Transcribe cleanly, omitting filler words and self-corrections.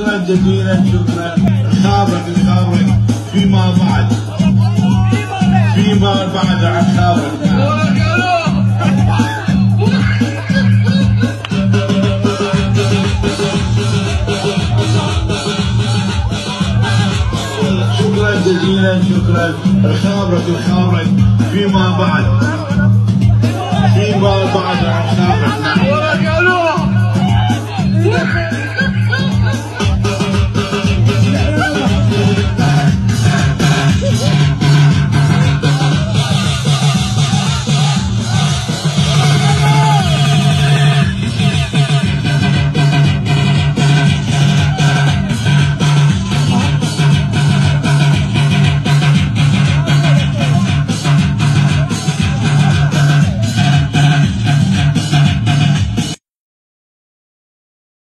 شكرا جزيلا، شكرا. الخابرك فيما بعد عن خابرك. شكرا جزيلا، شكرا. الخابرك فيما بعد عن خابرك.